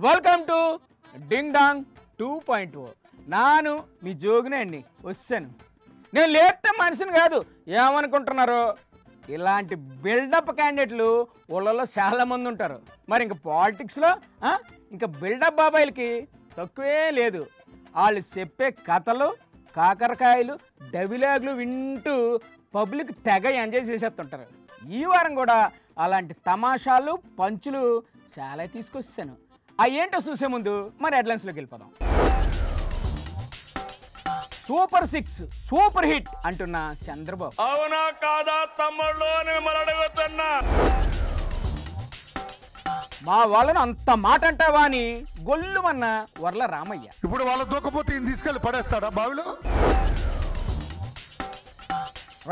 Welcome to ding dong 2.0. నాను మీ జోగినే అండి వచ్చాను. నేను లేతే మనిషిని కాదు, ఏమనుకుంటున్నారు? ఇలాంటి బిల్డప్ క్యాండిడేట్లు ఊళ్ళలో చాలామంది ఉంటారు. మరి ఇంక పాలిటిక్స్లో ఇంకా బిల్డప్ బాబాయిలకి తక్కువే లేదు. వాళ్ళు చెప్పే కథలు, కాకరకాయలు, డవిలాగులు వింటూ పబ్లిక్ తెగ ఎంజాయ్ చేసేస్తుంటారు. ఈ వారం కూడా అలాంటి తమాషాలు, పంచులు చాలా తీసుకొచ్చాను. ఏంటో చూసే ముందు మరి హెడ్లైన్స్లోకి వెళ్ళిపోదాం. సూపర్ 6 సూపర్ హిట్ అంటున్న చంద్రబాబు. అవునా కాదా తమ్ముళ్ళు అని మిమ్మల్ని అడుగుతున్నా. మా వాళ్ళను అంత మాట అంటావా అని గొల్లుమన్న వర్ల రామయ్య. ఇప్పుడు వాళ్ళ దూకపోతే ఈయన తీసుకెళ్లి పడేస్తాడా బావిలో?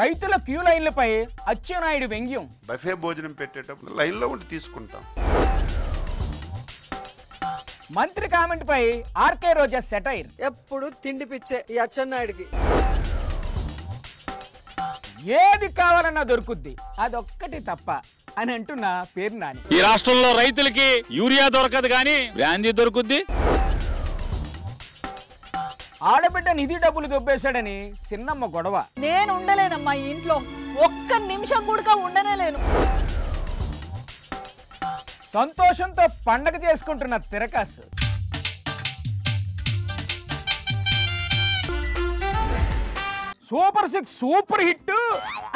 రైతుల క్యూ లైన్లపై అచ్చెన్నాయుడు వ్యంగ్యం. బఫే భోజనం పెట్టేటప్పుడు లైన్లో ఉండి తీసుకుంటాం. మంత్రి కామెంట్ పై ఆర్కే రోజా సెటైర్. ఎప్పుడు తిండి పిచ్చే ఈ అచ్చెన్నాయుడికి. ఏది కావాలన్నా దొరుకుద్ది, అదొక్కటి తప్ప అని అంటున్న పేరు నాని. ఈ రాష్ట్రంలో రైతులకి యూరియా దొరకదు కానీ బ్రాందీ దొరుకుద్ది. ఆడబిడ్డ నిధి డబ్బులు దొబ్బేశాడని చిన్నమ్మ గొడవ. నేను ఉండలేనమ్మా ఈ ఇంట్లో, ఒక్క నిమిషం కూడా ఉండనేలేను. సంతోషంతో పండగ చేసుకుంటున్న తిరకాసు. సూపర్ 6 సూపర్ హిట్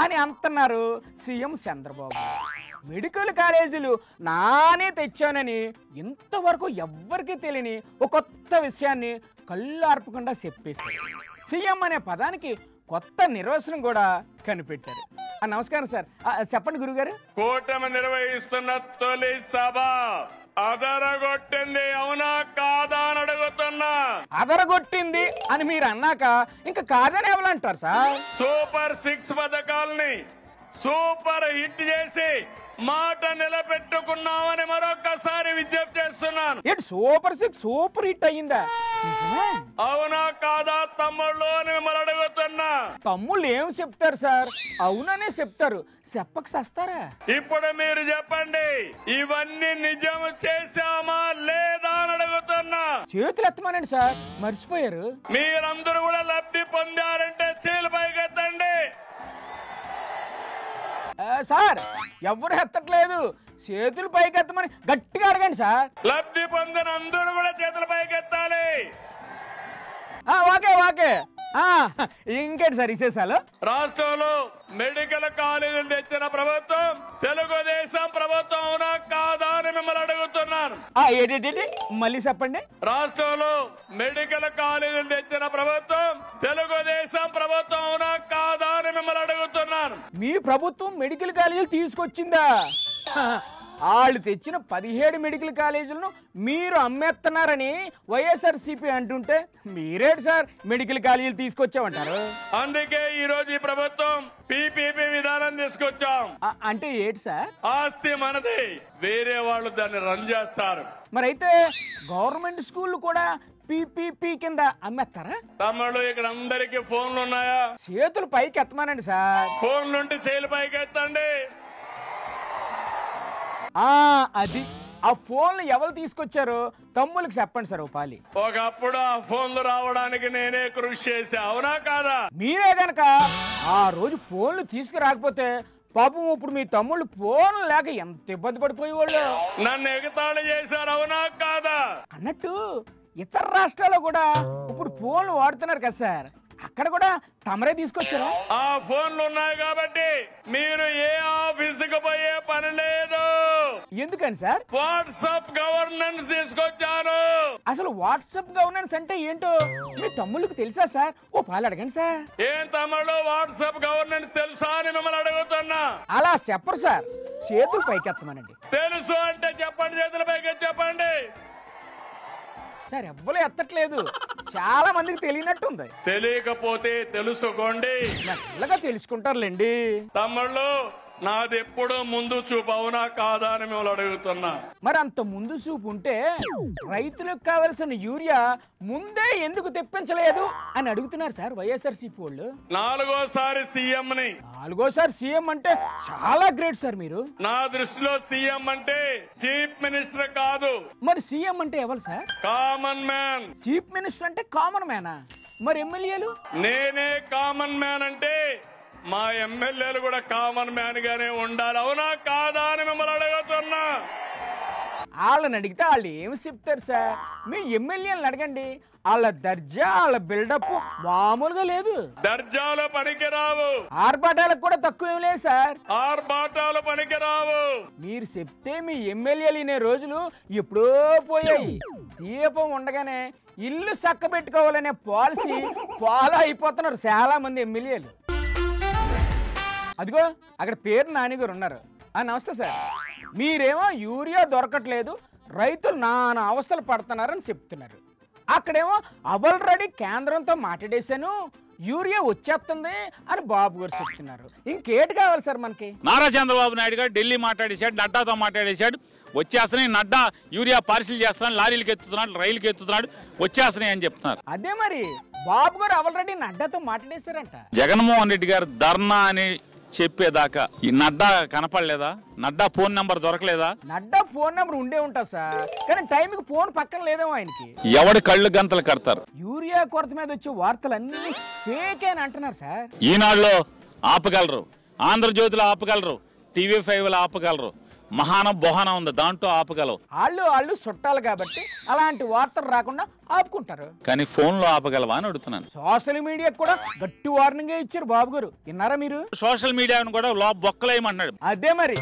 అని అంటున్నారు సీఎం చంద్రబాబు. మెడికల్ కాలేజీలు నానే తెచ్చానని ఇంతవరకు ఎవ్వరికీ తెలియని ఒక కొత్త విషయాన్ని కళ్ళు ఆర్పకుండా చెప్పేశారు. సీఎం అనే పదానికి కొత్త నిర్వచనం కూడా కనిపెట్టారు. నమస్కారం సార్, చెప్పండి గురుగారు. కూటమి నిర్వహిస్తున్న తొలి సభ అదరగొట్టింది, అవునా కాదా అని అడుగుతున్నా. అదరగొట్టింది అని మీరు అన్నాక ఇంకా కాదని ఎవరంటారు సార్? సూపర్ 6 పథకాలని సూపర్ హిట్ చేసి మాట నిలబెట్టుకున్నామని మరొకసారి విజ్ఞప్తి చేస్తున్నాను. ఏంటి సూపర్ 6 సూపర్ హిట్ అయ్యిందా? అవునా కాదా తమ్ముళ్ళు అని మిమ్మల్ని అడుగుతున్నా. తమ్ముళ్ళు ఏం చెప్తారు సార్? అవుననే చెప్తారు, చెప్పక సస్తారా? ఇప్పుడు మీరు చెప్పండి, ఇవన్నీ నిజం చేశామా లేదా అని అడుగుతున్నా. చేతులు ఎత్తమనండి సార్, మర్చిపోయారు. మీరందరూ కూడా లబ్ధి పొందారంటే చేతులు పైకెత్తండి. సార్ ఎవరు ఎత్తట్లేదు, చేతులు పైకి ఎత్తమని గట్టిగా అడగండి సార్. లబ్ధి పొందిన అందరూ కూడా చేతుల పైకెత్తాలి. Okay okay. ఇంకేంటి సార్ విశేషాలు? రాష్ట్రంలో మెడికల్ కాలేజీలు తెచ్చిన ప్రభుత్వం తెలుగుదేశం ప్రభుత్వం, అవునా కాదా అని మిమ్మల్ని అడుగుతున్నాను. ఏంటి మళ్ళీ చెప్పండి. రాష్ట్రంలో మెడికల్ కాలేజీలు తెచ్చిన ప్రభుత్వం తెలుగుదేశం ప్రభుత్వం, అవునా కాదా అని మిమ్మల్ని అడుగుతున్నాను. మీ ప్రభుత్వం మెడికల్ కాలేజీలు తీసుకొచ్చిందా? వాళ్ళు తెచ్చిన 17 మెడికల్ కాలేజీలను మీరు అమ్మేస్తున్నారని వైఎస్ఆర్సీపీ అంటుంటే మీరేంటి సార్ మెడికల్ కాలేజీలు తీసుకొచ్చామంటారు? అందుకే ఈ రోజు ఈ ప్రభుత్వం పీపీపీ విధానం తీసుకొచ్చాం. అంటే ఏంటి సార్? ఆస్తి మనది, వేరే వాళ్ళు దాన్ని రన్ చేస్తారు. మరైతే గవర్నమెంట్ స్కూళ్ళు కూడా పీపీపీ కింద అమ్మేస్తారా? తమ్ముళ్ళు ఇక్కడ అందరికి ఫోన్లు ఉన్నాయా? చేతులు పైకి ఎత్తమానండి సార్. ఫోన్లుంటే చేతులు పైకి ఎత్తండి. అది ఆ ఫోన్లు ఎవరు తీసుకొచ్చారో తమ్ముళ్ళకి చెప్పండి సార్. పాలి ఒకప్పుడు ఆ ఫోన్లు రావడానికి నేనే కృషి చేశా, అవునా కాదా? మీరే గనక ఆ రోజు ఫోన్లు తీసుకురాకపోతే పాపం ఇప్పుడు మీ తమ్ముళ్ళు ఫోన్లు లేక ఎంత ఇబ్బంది పడిపోయేవాళ్ళు. నన్ను ఎగతాళి చేశారు, అవునా కాదా? అన్నట్టు ఇతర రాష్ట్రాల్లో కూడా ఇప్పుడు ఫోన్లు వాడుతున్నారు కదా సార్, అక్కడ కూడా తమరే తీసుకొచ్చారు. ఆ ఫోన్లు ఉన్నాయి కాబట్టి మీరు ఏ ఆఫీసుకు పోయే పని లేదు. ఎందుకని సార్? వాట్సాప్ గవర్నెన్స్ తీసుకొచ్చాను. అసలు వాట్సాప్ గవర్నెన్స్ అంటే ఏంటో మీ తమ్ముళ్ళకి తెలుసా సార్? పాలు అడగండి సార్. ఏం తమ్ముడు, వాట్సాప్ గవర్నెన్స్ తెలుసా అని మిమ్మల్ని అడుగుతున్నా. అలా చెప్పరు సార్, చేతులు పైకెత్తమనండి. తెలుసు అంటే చెప్పండి, చేతుల పైకి చెప్పండి. సార్ ఎవ్వరు ఎత్తట్లేదు, చాలా మందికి తెలియనట్టుంది. తెలియకపోతే తెలుసుకోండి, మెల్లగా తెలుసుకుంటారులేండి. తమ్ముళ్ళు. నాది ఎప్పుడూ ముందు చూపు, అవునా కాదా అని మిమ్మల్ని అడుగుతున్నా. మరి అంత ముందు చూపు ఉంటే రైతులకు కావలసిన యూరియా ముందే ఎందుకు తెప్పించలేదు అని అడుగుతున్నారు సార్ వైఎస్ఆర్సీపీ వాళ్ళు. 4వ సీఎంని. 4వ సీఎం అంటే చాలా గ్రేట్ సార్ మీరు. నా దృష్టిలో సీఎం అంటే చీఫ్ మినిస్టర్ కాదు. మరి సీఎం అంటే ఎవరు sir? Common man. Chief minister అంటే కామన్ మ్యానా? మరి ఎమ్మెల్యేలు? నేనే కామన్ మ్యాన్ అంటే మా ఎమ్మెల్యేలు కూడా కామన్ మ్యాన్ గానే ఉండాలి, అవునా కాదా అని మిమ్మల్ని అడుగుతున్నా. వాళ్ళని అడిగితే వాళ్ళు ఏమి చెప్తారు సార్? మీ ఎమ్మెల్యేలను అడగండి, వాళ్ళ దర్జా వాళ్ళ బిల్డప్ మామూలుగా లేదు. దర్జాలు పనికిరావు, ఆర్భాటాలకు కూడా తక్కువ ఏం లేదు సార్. ఆర్భాటాలు పనికిరావు. మీరు చెప్తే మీ ఎమ్మెల్యేలు వినే రోజులు ఎప్పుడో పోయాయి. దీపం ఉండగానే ఇల్లు చక్క పెట్టుకోవాలనే పాలసీ ఫాలో అయిపోతున్నారు చాలా మంది ఎమ్మెల్యేలు. అదిగో అక్కడ పేరు నానిగారు ఉన్నారు. నమస్తే సార్. మీరేమో యూరియా దొరకట్లేదు, రైతులు నానా అవస్థలు పడుతున్నారని చెప్తున్నారు. అక్కడేమో ఆల్రెడీ కేంద్రంతో మాట్లాడేశాను, యూరియా వచ్చేస్తుంది అని బాబు గారు చెప్తున్నారు. ఇంకేటి కావాలి సార్ మనకి? నారా చంద్రబాబు నాయుడు గారు ఢిల్లీ మాట్లాడేశాడు, నడ్డాతో మాట్లాడేశాడు, వచ్చేస్తున్నాయి నడ్డా యూరియా పార్సిల్ చేస్తున్నాడు, లారీలకు ఎత్తుతున్నాడు, రైలుకి ఎత్తుతున్నాడు, వచ్చేస్తున్నాయి అని చెప్తున్నారు. అదే మరి బాబు గారు ఆల్రెడీ నడ్డాతో మాట్లాడేశారంట. జగన్మోహన్ రెడ్డి గారు ధర్నా అని చెప్పేదాకా ఈ నడ్డా కనపడలేదా? నడ్డా ఫోన్ నెంబర్ దొరకలేదా? నడ్డా ఫోన్ నెంబర్ ఉండే ఉంటా సార్, కానీ టైంకి ఫోన్ పక్కన లేదేమో ఆయనకి. ఎవడి కళ్ళు గంతలు కడతారు? యూరియా కొరత మీద వచ్చే వార్తలు అన్ని ఫేక్ అని అంటున్నారు సార్. ఈనాడులో ఆపగలరు, ఆంధ్రజ్యోతిలో ఆపగలరు, TV5లో ఆపగలరు, మహాన బొహాన ఉంది దాంట్లో ఆపగలవు. వాళ్ళు చుట్టాలు కాబట్టి అలాంటి వార్తలు రాకుండా ఆపుకుంటారు. కానీ ఫోన్లో ఆపగలవా అని అడుగుతున్నాను. సోషల్ మీడియాకు కూడా గట్టి వార్నింగ్ ఇచ్చారు బాబు గారు, విన్నారా మీరు? సోషల్ మీడియాను కూడా బొక్కలేయమన్నాడు. అదే మరి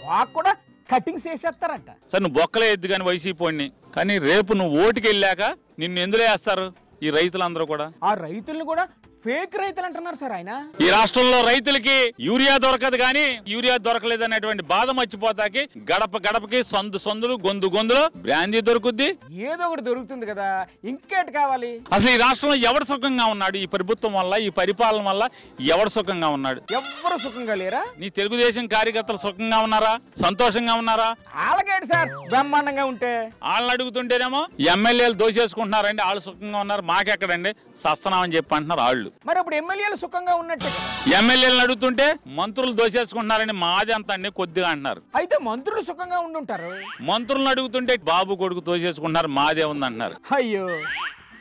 వాక్ కూడా కటింగ్ చేసేస్తారంట. సరే నువ్వు బొక్కలేయద్దు కానీ వైసీపీ, కానీ రేపు నువ్వు ఓటుకి వెళ్ళాక నిన్ను ఎందులో వేస్తారు ఈ రైతులందరూ కూడా? ఆ రైతులను కూడా ఫేక్ రైతులు అంటున్నారు సార్ ఆయన. ఈ రాష్ట్రంలో రైతులకి యూరియా దొరకదు, కానీ యూరియా దొరకలేదు అనేటువంటి బాధ మర్చిపోతాకి గడప గడపకి సందులు గొంతులో బ్రాందీ దొరుకుద్ది, ఏదో ఒకటి దొరుకుతుంది కదా, ఇంకేటి కావాలి? అసలు ఈ రాష్ట్రంలో ఎవడు సుఖంగా ఉన్నాడు? ఈ ప్రభుత్వం వల్ల, ఈ పరిపాలన వల్ల ఎవడు సుఖంగా ఉన్నాడు? ఎవ్వరు సుఖంగా లేరా? నీ తెలుగుదేశం కార్యకర్తలు సుఖంగా ఉన్నారా? సంతోషంగా ఉన్నారా? అలాగేటి సార్ బ్రహ్మాండంగా ఉంటే. వాళ్ళని అడుగుతుంటేనేమో ఎమ్మెల్యేలు దోసేసుకుంటున్నారండి, వాళ్ళు సుఖంగా ఉన్నారు, మాకెక్కడండి సస్తనామని చెప్పి అంటున్నారు వాళ్ళు. మరి ఇప్పుడు ఎమ్మెల్యేలు సుఖంగా ఉన్నట్టు. ఎమ్మెల్యేలను అడుగుతుంటే మంత్రులు దోసేసుకుంటున్నారని మాది అంత అండి కొద్దిగా అంటున్నారు. అయితే మంత్రులు సుఖంగా ఉండుంటారు. మంత్రులను అడుగుతుంటే బాబు కొడుకు దోసేసుకుంటున్నారు, మాదే ఉంది అంటున్నారు. అయ్యో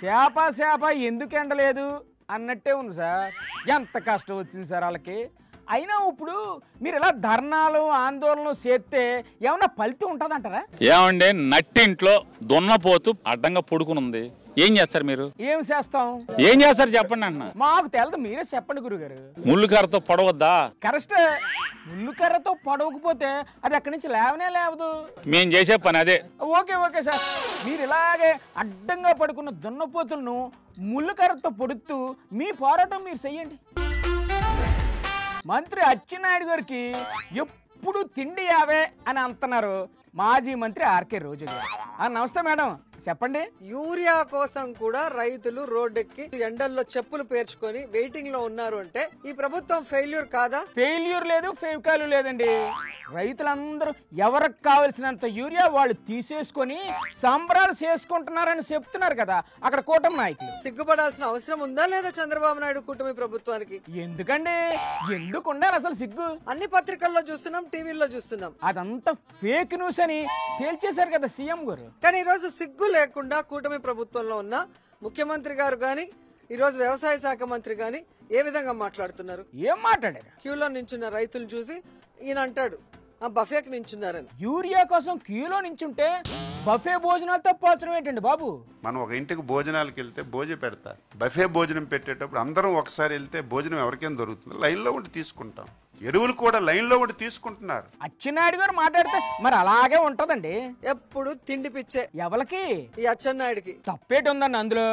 చేప ఎందుకు ఎండలేదు అన్నట్టే ఉంది సార్. ఎంత కష్టం వచ్చింది సార్ వాళ్ళకి. అయినా ఇప్పుడు మీరు ఇలా ధర్నాలు ఆందోళనలు చేస్తే ఏమన్నా ఫలితం ఉంటుందంటారా? ఏమండి, నట్టింట్లో దున్నపోతు అడ్డంగా పొడుకునుంది, ఏం చేస్తారు మీరు? ఏం చేస్తాం? ఏం చేస్తారు చెప్పండి అంటున్నా. మాకు తెలదు, మీరే చెప్పండి గురుగారు. ముళ్ళు కర్రతో పొడవద్దా? కరెక్టే, ముళ్ళు కర్రతో పొడవకపోతే అది అక్కడి నుంచి లేవనే లేవదు. మేం చేసే పని అదే. ఓకే సార్, మీరు ఇలాగే అడ్డంగా పడుకున్న దున్నపోతులను ముళ్ళు కర్రతో పొడుతూ మీ పోరాటం మీరు చెయ్యండి. మంత్రి అచ్చెన్నాయుడు గారికి ఎప్పుడు తిండి యావే అని అంటున్నారు మాజీ మంత్రి ఆర్కే రోజు గారు. నమస్తే మేడం, చెప్పండి. యూరియా కోసం కూడా రైతులు రోడ్డెక్కి ఎండల్లో చెప్పులు పేర్చుకొని వెయిటింగ్ లో ఉన్నారు అంటే ఈ ప్రభుత్వం ఫెయిల్యూర్ కాదా? ఫెయిల్యూర్ లేదు, ఫేవ్కాలు లేదండి. రైతులందరూ ఎవరికి కావలసినంత యూరియా వాళ్ళు తీసేసుకొని సంబరాలు చేసుకుంటున్నారని చెప్తున్నారు కదా అక్కడ కూటమి నాయకులు. సిగ్గుపడాల్సిన అవసరం ఉందా లేదా చంద్రబాబు నాయుడు కూటమి ప్రభుత్వానికి? ఎందుకండి, ఎందుకు ఉండాలి అసలు సిగ్గు? అన్ని పత్రికల్లో చూస్తున్నాం, టీవీల్లో చూస్తున్నాం. అదంతా ఫేక్ న్యూస్ అని తేల్చేశారు కదా సీఎం గారు. కానీ ఈ రోజు సిగ్గు లేకుండా కూటమి ప్రభుత్వంలో ఉన్న ముఖ్యమంత్రి గారు గాని ఈ రోజు వ్యవసాయ శాఖ మంత్రి గాని ఏ విధంగా మాట్లాడుతున్నారు? ఏం మాట్లాడారు? క్యూలో నించున్న రైతులు చూసి ఈయన అంటాడు బఫేకి నించున్నారని. యూరియా కోసం క్యూలో నించుంటే బఫే భోజనాలతో పోల్చడం ఏంటండి బాబు? మనం ఒక ఇంటికి భోజనాలకు వెళ్తే భోజనం పెడతారు. బఫే భోజనం పెట్టేటప్పుడు అందరం ఒకసారి వెళ్తే భోజనం ఎవరికైనా దొరుకుతుంది, లైన్లో ఉండి తీసుకుంటాం. ఎరువులు కూడా లైన్లో ఉండి తీసుకుంటున్నారు. అచ్చెన్నాయుడు గారు మాట్లాడితే మరి అలాగే ఉంటదండి. ఎప్పుడు తిండి పిచ్చే. ఎవరికి? ఈ అచ్చెన్నాయుడికి. చప్పేటి ఉందండి అందులో.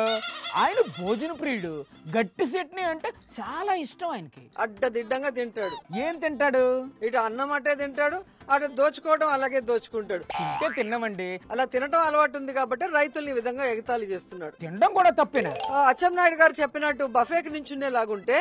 ఆయన భోజన ప్రియుడు, గట్టి చట్నీ అంటే చాలా ఇష్టం ఆయనకి. అడ్డదిడ్డంగా తింటాడు. ఏం తింటాడు? ఇటు అన్నం అట్టే తింటాడు, అటు దోచుకోవడం అలాగే దోచుకుంటాడు. తింటే తిన్నామండి. అలా తినటం అలవాటు ఉంది కాబట్టి రైతుల్ని ఈ విధంగా ఎగతాళి చేస్తున్నాడు. తినడం కూడా తప్పేనా? అచ్చెన్నాయుడు గారు చెప్పినట్టు బఫేకి నించుండేలాగుంటే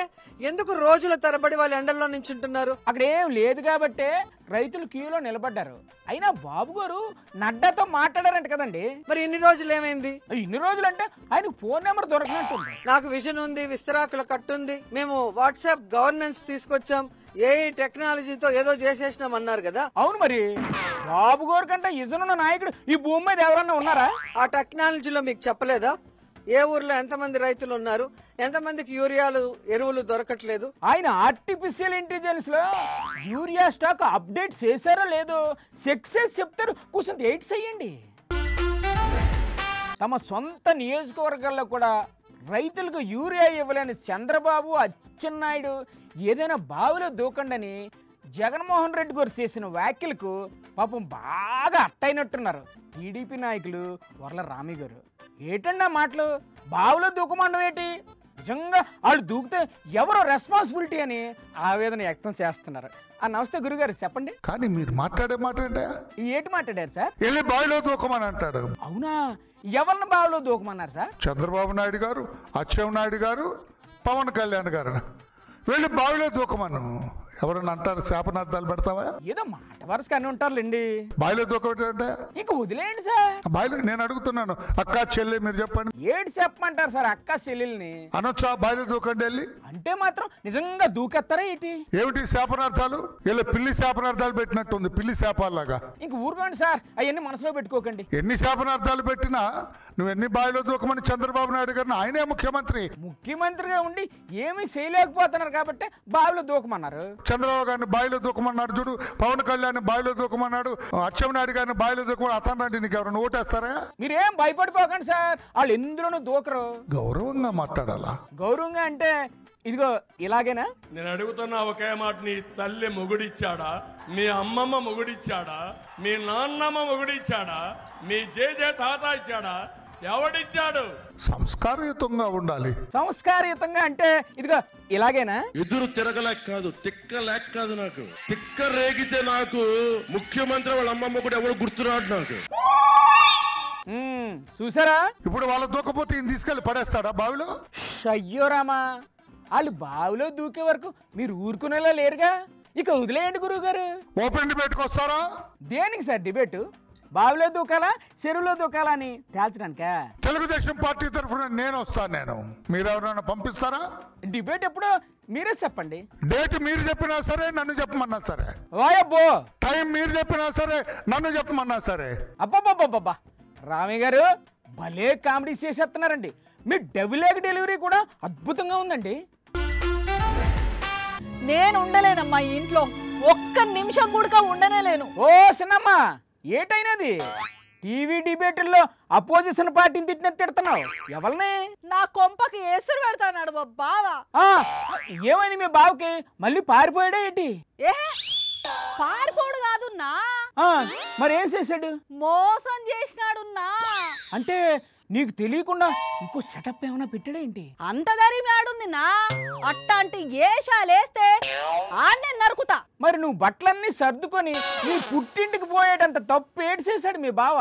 ఎందుకు రోజుల తరబడి వాళ్ళు ఎండల్లో నించుంటున్నారు? అక్కడ ఏం లేదు కాబట్టే రైతులు క్యూలో నిలబడ్డారు. అయినా బాబు గారు నడ్డాతో మాట్లాడారంట కదండి. మరి ఇన్ని రోజులు ఏమైంది? ఇన్ని రోజులు అంటే ఆయనకు ఫోన్ నెంబర్ దొరకనట్టుంది. నాకు విజన్ ఉంది, విస్తరాకుల కట్టుంది, మేము వాట్సాప్ గవర్నెన్స్ తీసుకొచ్చాం, ఏఐ టెక్నాలజీతో ఏదో చేసేసినాం అన్నారు కదా. అవును, మరి బాబు గారు కంటే ఇజనున్న నాయకుడు ఈ భూమి మీద ఎవరన్నా ఉన్నారా? ఆ టెక్నాలజీలో మీకు చెప్పలేదా? ఏ ఊర్లో ఎంతమంది రైతులు ఉన్నారు, ఎంతమందికి యూరియాలు ఎరువులు దొరకట్లేదు? ఆయన ఆర్టిఫిషియల్ ఇంటెలిజెన్స్ లో యూరియా స్టాక్ అప్డేట్ చేశారో లేదో సక్సెస్ చెప్తారు, కూర్చొని ఎయిట్స్ అయ్యండి. తమ సొంత నియోజకవర్గాల్లో కూడా రైతులకు యూరియా ఇవ్వలేని చంద్రబాబు అచ్చెన్నాయుడు ఏదైనా బావిలో దూకండని జగన్మోహన్ రెడ్డి గారు చేసిన వ్యాఖ్యలకు పాపం బాగా అట్టయినట్టున్నారు టీడీపీ నాయకులు వర్ల రామి గారు. ఏటండి మాటలు? బావిలో దూకమండం ఏంటి? నిజంగా వాళ్ళు దూకితే ఎవరో రెస్పాన్సిబిలిటీ అని ఆవేదన వ్యక్తం చేస్తున్నారు. నమస్తే గురుగారు, చెప్పండి. కానీ మీరు మాట్లాడే మాట ఏటి మాట్లాడారు సార్? వెళ్ళి బావిలో దూకమని అంటాడు. అవునా? ఎవరిని బావిలో దూకమన్నారు సార్? చంద్రబాబు నాయుడు గారు, అచ్చెన్నాయుడు గారు, పవన్ కళ్యాణ్ గారు వెళ్ళి బావిలో దూకమను. ఎవరన్నా అంటారు శాపనార్థాలు పెడతావా? ఏదో మాట వరుస అని ఉంటారులేండి. బావిలో దూకమంటే ఇంక వదిలేయండి సార్. బావిలో నేను అడుగుతున్నాను, అక్క చెల్లి మీరు చెప్పండి. ఏడు చెప్పమంటారు సార్ అక్క చెల్లెల్ని? అనొచ్చా బావిలో దూకండి వెళ్ళి? అంటే మాత్రం నిజంగా దూకెత్తారా ఏంటి? ఏమిటి శాపనార్థాలు? ఇలా పిల్లి శాపనార్థాలు పెట్టినట్టుంది, పిల్లి శాపాలాగా. ఇంక ఊరుకోండి సార్, అవన్నీ మనసులో పెట్టుకోకండి. ఎన్ని శాపనార్థాలు పెట్టినా నువ్వు ఎన్ని బావిలో దూకమని చంద్రబాబు నాయుడు గారిని, ఆయనే ముఖ్యమంత్రిగా ఉండి ఏమీ చేయలేకపోతున్నారు కాబట్టి బావిలో దూకమన్నారు. చంద్రబాబు గారిని బావిలో దూకమన్నాడు చూడు, పవన్ కళ్యాణ్ బావిలో దూకమన్నాడు, అచ్చెన్నాయుడు గారిని బావిలో దూకమని అతనంటే నీకు ఎవరైనా ఓటేస్తారా? మీరేం భయపడిపోకండి సార్, వాళ్ళు ఎందులోనూ దూకరు. గౌరవంగా మాట్లాడాలా? గౌరవంగా అంటే ఇదిగో ఇలాగేనా? నేను అడుగుతున్నా ఒకే మాట, నీ తల్లి మొగుడిచ్చాడా? మీ అమ్మమ్మ మొగుడిచ్చాడా? మీ నాన్నమ్మ మొగుడిచ్చాడా? మీ జేజే తాత ఇచ్చాడా? ఎవడిచ్చాడు? సంస్కారయుతంగా ఉండాలి. సంస్కారయుతంగా అంటే ఇదిగో ఇలాగేనా? ఎదురు తిరగలేక కాదు, తిక్క లేక కాదు, నాకు తిక్క రేగితే నాకు ముఖ్యమంత్రి వాళ్ళ అమ్మమ్మ కూడా ఎవరు గుర్తురాడు నాకు. చూసారా? ఇప్పుడు వాళ్ళ దూకపోతే ఈయన తీసుకెళ్లి పడేస్తాడా బావిలో? అయ్యో రామా, వాళ్ళు బావిలో దూకే వరకు మీరు ఊరుకునేలా లేరుగా. ఇక వదిలేయండి గురువు గారు. ఓపెన్ డిబేట్కి వస్తారా? దేనికి సార్ డిబేటు? బావిలో దూకాలా చెరువులో దూకాలా అని తేల్చడానికా? తెలుగుదేశం పార్టీ తరఫున నేను వస్తాను. మీరు ఎవరైనా పంపిస్తారా? డిబేట్ ఎప్పుడు మీరే చెప్పండి. డేట్ మీరు చెప్పినా సరే, నన్ను చెప్పమన్నా సరే. వాయబ్బో, టైం మీరు చెప్పినా సరే, నన్ను చెప్పమన్నా సరే. అబ్బబ్బబ్బబ్బా, రామయ్య గారు భలే కామెడీ చేసేస్తున్నారండి. మీ డెలివరీ కూడా అద్భుతంగా ఉందండి. నేను ఉండలేనమ్మా ఈ ఇంట్లో, ఒక్క నిమిషం కూడా ఉండనేలేను. ఓ సిన్నమ్మా, ఏటైనది? టీవీ డిబేట్లో అపోజిషన్ పార్టీని తిడుతున్నావు. ఎవరిని? నా కొంపకి ఎసురు పెడతాడు మా బావ. ఏమైంది మీ బావకి? మళ్ళీ పారిపోయాడా ఏంటి? ఏ పారిపోడు కాదున్నా, మరి ఏం చేశాడు? మోసం చేసినాడున్నా. అంటే నీకు తెలియకుండా ఇంకో సెటప్ ఏమైనా పెట్టాడా ఏంటి? అంత దరి మేడుంది నా, అట్టాంటి ఏషాలేస్తే ఆన్నే నరుకుతా. మరి నువ్వు బట్టలన్నీ సర్దుకొని నీ పుట్టింటికి పోయేటంత తప్పు ఏడు చేశాడు మీ బావ.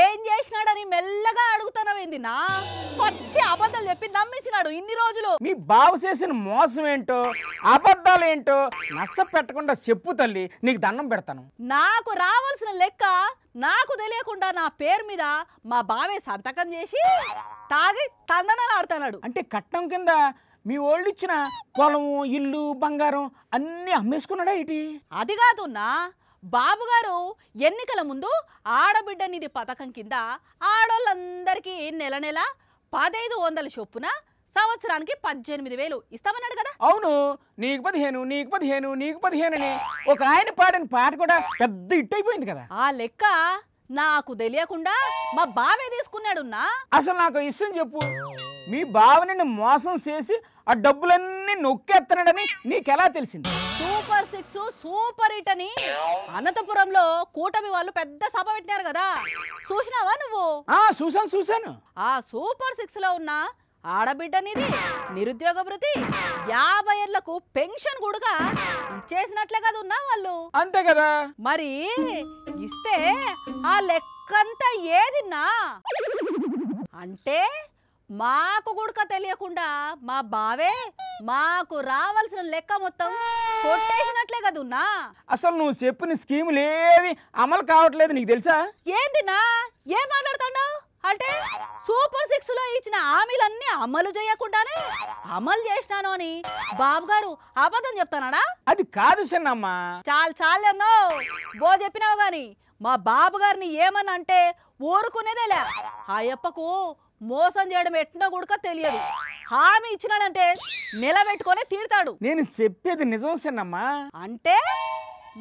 ఏం చేసినాడని మెల్లగా అడుగుతానవేంది నా? పచ్చి అబద్ధాలు చెప్పి నమ్మించినాడు ఇన్ని రోజులు. మీ బావ చేసిన మోసం ఏంటో అబద్ధాలేంటో నచ్చ పెట్టకుండా చెప్పు తల్లి, నీకు దండం పెడతాను. నాకు రావాల్సిన లెక్క నాకు తెలియకుండా నా పేరు మీద మా బావే సంతకం చేసి తాగి తందనాలు ఆడుతున్నాడు. అంటే కట్నం కింద మీ వాళ్ళు ఇచ్చిన పొలము ఇల్లు బంగారం అన్ని అమ్మేసుకున్నాడా ఏంటి? అది కాదున్నా, బాబుగారు ఎన్నికల ముందు ఆడబిడ్డ నిధి పథకం కింద ఆడోళ్ళందరికీ నెల నెల 1500 చొప్పున సంవత్సరానికి 18,000 ఇస్తామన్నాడు కదా. అవును, నీకు 15 నీకు 15 నీకు 15 అని ఒక ఆయన పాడిన పాట కూడా పెద్ద హిట్ అయిపోయింది కదా. ఆ లెక్క నాకు తెలియకుండా మా బావే తీసుకున్నాడున్నా. అసలు నాకు ఇష్టం చెప్పు, మీ బావని మోసం చేసి ఆ డబ్బులన్నీ నొక్కేస్తున్నాడని నీకెలా తెలిసింది? సూపర్ 6 సూపర్ హిట్ అని అనంతపురంలో కూటమి వాళ్ళు పెద్ద సభ పెట్టినారు కదా, చూసినావా నువ్వు? చూశాను. ఆ సూపర్ 6 లో ఉన్న ఆడబిడ్డనిది నిరుద్యోగ భృతి 50 ఏళ్లకు పెన్షన్ కూడా ఇచ్చేసినట్లే కదా ఉన్నా వాళ్ళు. అంతే కదా. మరి ఇస్తే ఆ లెక్కంతా ఏదిన్నా అంటే మాకు గుడక తెలియకుండా మా బావే మాకు రావాల్సిన లెక్క మొత్తం కొట్టేసినట్లే కదున్నా. అసలు నువ్వు చెప్పిన స్కీములు ఏవి అమలు కావట్లేదు నీకు తెలుసా? ఏందిన్నా ఏం మాట్లాడుతున్నావు? అంటే సూపర్ 6 లో ఇచ్చిన హామీలన్నీ అమలు చేయకుండానే అమలు చేసినాను అని బాబు గారు అబద్ధం చెప్తానాడా? అది కాదు చిన్నమ్మా. చాలన్నో బో చెప్పినావు గాని మా బాబు గారిని ఏమని అంటే ఊరుకునేదేలే. అయ్యప్పకు మోసం చేయడం ఎట్టినా కూడా తెలియదు. హామీ ఇచ్చినాడంటే నిలబెట్టుకొని తీరుతాడు. నేను చెప్పేది నిజం చిన్నమ్మా. అంటే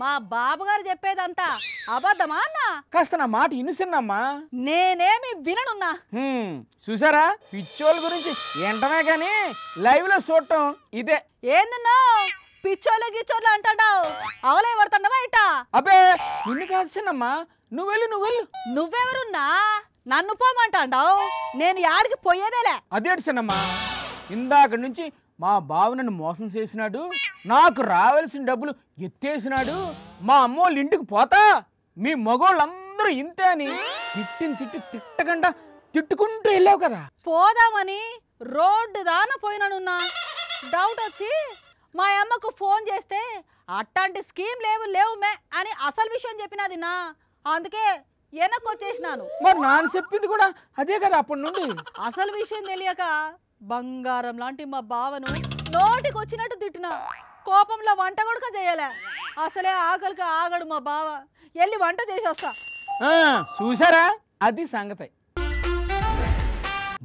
మా బాబుగారు చెప్పేదంతా అబద్ధమా అన్న? కాస్త నా మాట ఇను చిన్నమ్మా. నేనేమి విననున్నా. చూసారా పిచ్చోళ్ళ గురించి ఎంటనే గాని లైవ్ లో చూడటం ఇదే. ఏందన్నా పిచ్చోళ్ళు గిచ్చోళ్ళు అంటాడావు? అవలే పడుతున్నావా ఇట? అబ్బే నిన్ను కాదు చిన్నమ్మా, నువ్వు వెళ్ళు. నువ్వెవరున్నా నన్ను పోమంటాడావు? నేను యాడికి పోయేదేలే. అదేంటి చిన్నమ్మా, ఇందాక నుంచి మా బావ నన్ను మోసం చేసినాడు, నాకు రావాల్సిన డబ్బులు ఎత్తేసినాడు, మా అమ్మోళ్ళ ఇంటికి పోతా మీ మగోళ్ళందరూ ఇంతే అని తిట్టకుండా తిట్టుకుంటూ వెళ్ళావు కదా. పోదామని రోడ్డు దాన పోయినానున్నా. డౌట్ వచ్చి మా అమ్మకు ఫోన్ చేస్తే అట్లాంటి స్కీమ్ లేవు మే అని అసలు విషయం చెప్పినది నా. అందుకే వెనక్కి వచ్చేసినాను. మరి నాన్న చెప్పింది కూడా అదే కదా అప్పటి నుండి. అసలు విషయం తెలియక బంగారం లాంటి మా బావను నోటికి వచ్చినట్టు తిట్టినా. కోపంలో వంట కూడా చేయలే. అసలే ఆకలికి ఆగడు మా బావ. వెళ్ళి వంట చేసేస్తా. చూసారా అది సంగతి.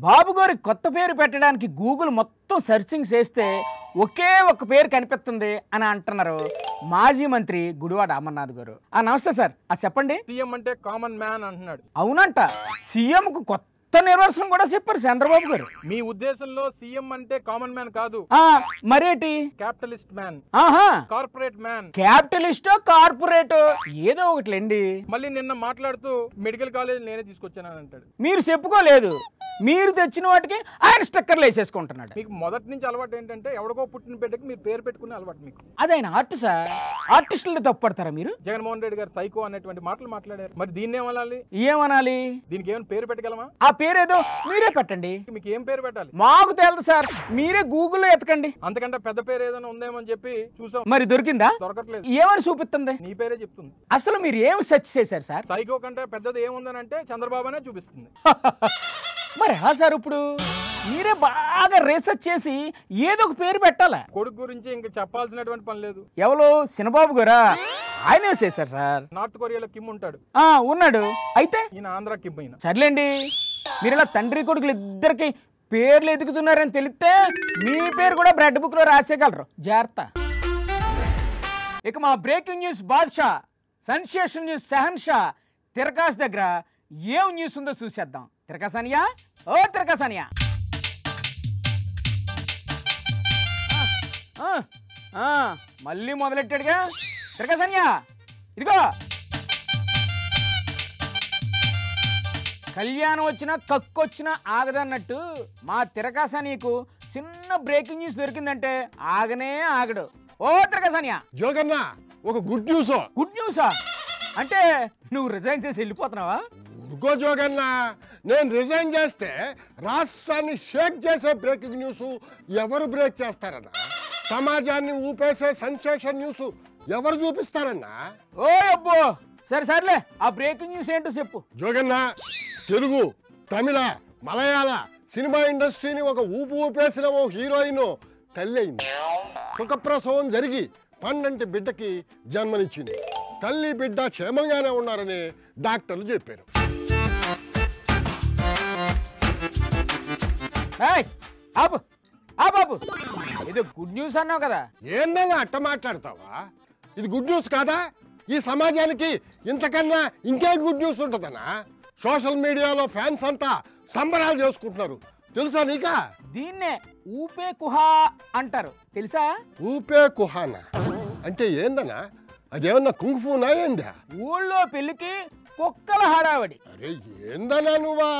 బాబు గారి కొత్త పేరు పెట్టడానికి గూగుల్ మొత్తం సెర్చింగ్ చేస్తే ఒకే ఒక పేరు కనిపిస్తుంది అని అంటున్నారు మాజీ మంత్రి గుడివాడ అమర్నాథ్ గారు. నమస్తే సార్. చెప్పండి. సీఎం అంటే కామన్ మ్యాన్ అంటున్నాడు. అవునంట, సీఎం కు కొత్త నిర్వచనం కూడా చెప్పారు చంద్రబాబు గారు. మీ ఉద్దేశంలో సీఎం అంటే కామన్ మ్యాన్ కాదు, మరేటి? Capitalist man, corporate man. క్యాపిటలిస్టో కార్పొరేట్ ఏదో ఒకటిలేండి. మళ్ళీ నిన్న మాట్లాడుతూ మెడికల్ కాలేజ్ నేనే తీసుకొచ్చానని అంటాడు. మీరు చెప్పుకోలేదు, మీరు తెచ్చిన వాటికి ఆయన స్టిక్కర్లు వేసేసుకుంటున్నాడు. మీకు మొదటి నుంచి అలవాటు ఏంటంటే ఎవడికో పుట్టిన బిడ్డకి మీరు పేరు పెట్టుకునే అలవాటు మీకు. అది ఆయన ఆర్ట్ సార్. ఆర్టిస్టులు తప్పుపడతారా మీరు? జగన్మోహన్ రెడ్డి గారు సైకో అనేటువంటి మాటలు మాట్లాడారు. మరి దీన్ని ఏమనాలి? ఏమనాలి? దీనికి ఏమైనా పేరు పెట్టగలమా? ఆ పేరేదో మీరే పెట్టండి. మీకు ఏం పేరు పెట్టాలి? మాకు తెలియదు సార్, మీరే గూగుల్లో ఎతకండి. అంతకంటే పెద్ద పేరు ఏదైనా ఉందేమో అని చెప్పి చూసాం. మరి దొరికిందా? దొరకట్లేదు. ఏమని చూపిస్తుంది? నీ పేరే చెప్తుంది. అసలు మీరు ఏం సెర్చ్ చేశారు సార్? సైకో కంటే పెద్దది ఏముందని అంటే చంద్రబాబు అనే చూపిస్తుంది. మరి ఎలా సార్? ఇప్పుడు మీరే బాగా రీసెర్చ్ చేసి ఏదో ఒక పేరు పెట్టాలా? కొడుకు గురించి ఇంకా చెప్పాల్సినటువంటి పని లేదు. ఎవరు? చిన్నబాబు గారా? ఆయన చేశారు సార్. నార్త్ కొరియాలో కిమ్ ఉంటాడు. ఉన్నాడు. అయితే ఈయన ఆంధ్ర కిమ్ అయినా. సర్లేండి, మీరు ఇలా తండ్రి కొడుకులు ఇద్దరికి పేర్లు ఎదుగుతున్నారని తెలిస్తే మీ పేరు కూడా బ్రెడ్ బుక్ లో రాసేయగలరు. జాగ్రత్త. ఇక మా బ్రేకింగ్ న్యూస్ బాద్షా, సెన్సేషన్ న్యూస్ షహన్షా తిరకాస్ దగ్గర ఏం న్యూస్ ఉందో చూసేద్దాం. తిరకాసానియా, ఓ తిరకాసానియా. మళ్ళీ మొదలెట్టాడుగా తిరకాసానియా. ఇదిగో కళ్యాణం వచ్చినా కక్కొచ్చినా ఆగదన్నట్టు మా తిరకాసానీకు చిన్న బ్రేకింగ్ న్యూస్ దొరికిందంటే ఆగనే ఆగడు. ఓ తిరకాసానియా. జోగన్న, ఒక గుడ్ న్యూస్. గుడ్ న్యూసా? అంటే నువ్వు రిజైన్ చేసి వెళ్ళిపోతున్నావా? ఇంకో జోగన్న, నేను రిజైన్ చేస్తే రాష్ట్రాన్ని షేక్ చేసే బ్రేకింగ్ న్యూస్ ఎవరు బ్రేక్ చేస్తారన్నా? సమాజాన్ని ఊపేసే సెన్సేషన్ న్యూస్ ఎవరు చూపిస్తారన్నా? ఓ అబ్బో, సర్లే ఆ బ్రేకింగ్ న్యూస్ ఏంటో చెప్పు. జోగన్న, తెలుగు, తమిళ, మలయాళ సినిమా ఇండస్ట్రీని ఒక ఊపేసిన ఓ హీరోయిన్ తల్లి అయింది. సుఖప్రసవం జరిగి 12 బిడ్డకి జన్మనిచ్చింది. తల్లి బిడ్డ క్షేమంగానే ఉన్నారని డాక్టర్లు చెప్పారు. బాబు, ఇది గుడ్ న్యూస్ అన్నావు కదా. ఏందన్నా అట్ట మాట్లాడతావా? ఇది గుడ్ న్యూస్ కాదా? ఈ సమాజానికి ఇంతకన్నా ఇంకేం గుడ్ న్యూస్ ఉంటుందన్నా? సోషల్ మీడియాలో ఫ్యాన్స్ అంతా సంబరాలు చేసుకుంటున్నారు. తెలుసా నీకా? దీన్నే ఊపే కుహా అంటారు, తెలుసా? ఊపే కుహానా అంటే ఏందన్నా? అదేమన్నా కుంగ్ఫూనా ఏందా? ఊళ్ళో పెళ్లికి కుక్కల హడావడి. అరే ఏందన్నా నువ్వా?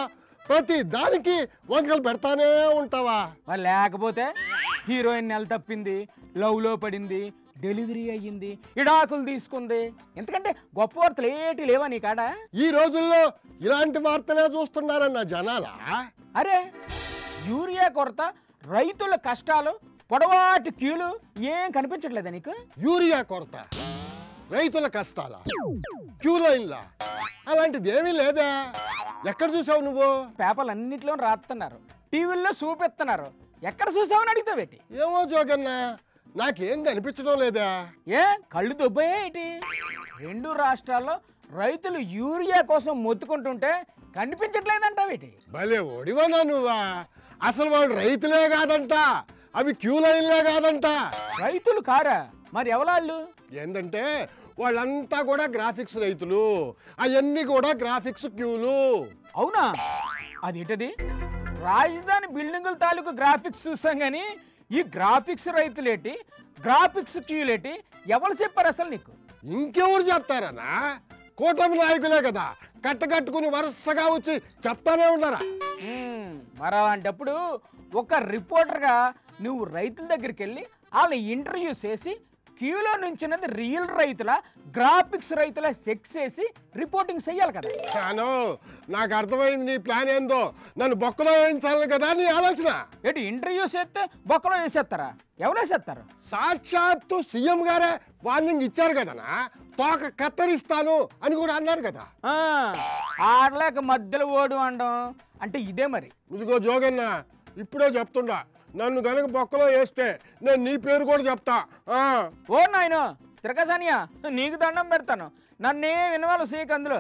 ప్రతి దానికి వంకలు పెడతానే ఉంటావా? మరి లేకపోతే హీరోయిన్ నెల తప్పింది, లవ్లో పడింది, డెలివరీ అయ్యింది, ఇడాకులు తీసుకుంది, ఎందుకంటే గొప్ప వార్తలు ఏటి లేవా నీ కాడ? ఈ రోజుల్లో ఇలాంటి వార్తలే చూస్తున్నారన్న జనాలా? అరే యూరియా కొరత, రైతుల కష్టాలు, పొడవాటి క్యూలు ఏం కనిపించట్లేదా నీకు? యూరియా కొరత, రైతుల కష్టాల, క్యూ లైన్లా, అలాంటిది ఏమీ లేదా? ఎక్కడ చూసావు నువ్వు? పేపర్లు అన్నింటిలో రాస్తున్నారు, టీవీల్లో చూపిస్తున్నారు, ఎక్కడ చూసావని అడుగుతావేటి? ఏమో జోగన్న, నాకేం కనిపించడం లేదా? ఏ కళ్ళు దొబ్బేటి? 2 రాష్ట్రాల్లో రైతులు యూరియా కోసం మొత్తుకుంటుంటే కనిపించట్లేదంటావేటి? భలే ఓడివనా నువ్వా? అసలు వాళ్ళు రైతులే కాదంట, అవి క్యూ లైన్లే కాదంట. రైతులు కారా? మరి ఎవరాళ్ళు? ఏంటంటే వాళ్ళంతా కూడా గ్రాఫిక్స్ రైతులు, అవన్నీ కూడా గ్రాఫిక్స్ క్యూలు. అవునా? అదేంటది? రాజధాని బిల్డింగుల తాలూకు గ్రాఫిక్స్ చూసాం కానీ ఈ గ్రాఫిక్స్ రైతులేటి, గ్రాఫిక్స్ క్యూలేటి ఎవరు చెప్పారు అసలు నీకు? ఇంకెవరు చెప్తారనా? కూటమి నాయకులే కదా కట్టకట్టుకుని వరుసగా వచ్చి చెప్తానే ఉన్నారా? మరి అలాంటప్పుడు ఒక రిపోర్టర్గా నువ్వు రైతుల దగ్గరికి వెళ్ళి వాళ్ళ ఇంటర్వ్యూ చేసి క్యూలో నుంచినది రియల్ రైతుల, గ్రాఫిక్స్ రైతుల సెక్స్ చేసి రిపోర్టింగ్ చెయ్యాలి కదా? కాను, నాకు అర్థమైంది నీ ప్లాన్ ఏందో. నన్ను బొక్కలో వేయించాలి కదా నీ ఆలోచన. ఏంటి ఇంటర్వ్యూ చేస్తే బొక్కలో వేసేస్తారా? ఎవరు వేసేస్తారు? సాక్షాత్తు సీఎం గారే వార్నింగ్ ఇచ్చారు కదనా, తోక కత్తరిస్తాను అని కూడా అన్నారు కదా. ఆడలేక మధ్యలో ఓడు అనడం అంటే ఇదే మరి. ఇదిగో జోగన్న, ఇప్పుడే చెప్తుండా, నన్ను గనక బొక్కలో వేస్తే నేను నీ పేరు కూడా చెప్తా. ఓ నాయన తిరగసానియా, నీకు దండం పెడతాను, నన్నే వినవాళ్ళు సీక్ అందులో.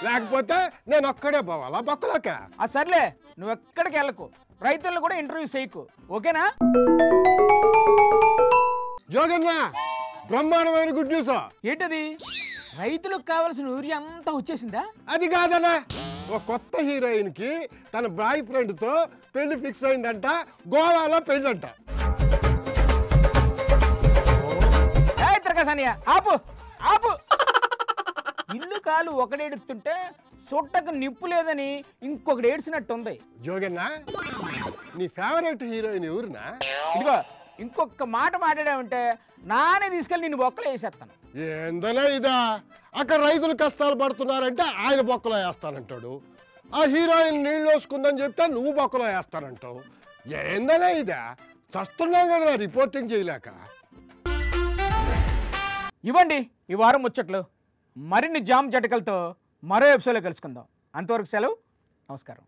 లేకపోతే నేను ఒక్కడే పోవాలా బొక్కలోక? సర్లే, నువ్వు ఎక్కడికి వెళ్ళకు, రైతులను కూడా ఇంటర్వ్యూ చేయకు, ఓకేనా? జోగన్న, బ్రహ్మాండమైన గుడ్ న్యూస్. ఏంటది? రైతులకు కావాల్సిన యూరియా అంతా వచ్చేసిందా? అది కాదనా, ఒక కొత్త హీరోయిన్ కి తన బాయ్ ఫ్రెండ్ తో పెళ్లి ఫిక్స్ అయిందంట, గోవాలో పెళ్ళంట. తిరగసానియా ఆపు ఆపు. ఇల్లు కాలు ఒకడేడుతుంటే చుట్టకు నిప్పు లేదని ఇంకొకటి ఏడ్చినట్టుంది. జోగన్న, నీ ఫేవరెట్ హీరోయిన్ ఎవరునా? ఇదిగో ఇంకొక మాట మాట్లాడామంటే నానే తీసుకెళ్ళి నిన్ను బొక్కలో వేసేస్తాను. ఏందనా ఇదా? అక్కడ రైతులు కష్టాలు పడుతున్నారంటే ఆయన బొక్కలో వేస్తానంటాడు, ఆ హీరోయిన్ నీళ్ళు వేసుకుందని చెప్తే నువ్వు బొక్కలో వేస్తానంటావు. ఏందనా ఇదా? చస్తున్నాం కదా రిపోర్టింగ్ చేయలేక. ఇవ్వండి ఈ వారం ముచ్చట్లు. మరిన్ని జామ్ జటకలతో మరో ఎపిసోడ్లో కలుసుకుందాం. అంతవరకు సెలవు, నమస్కారం.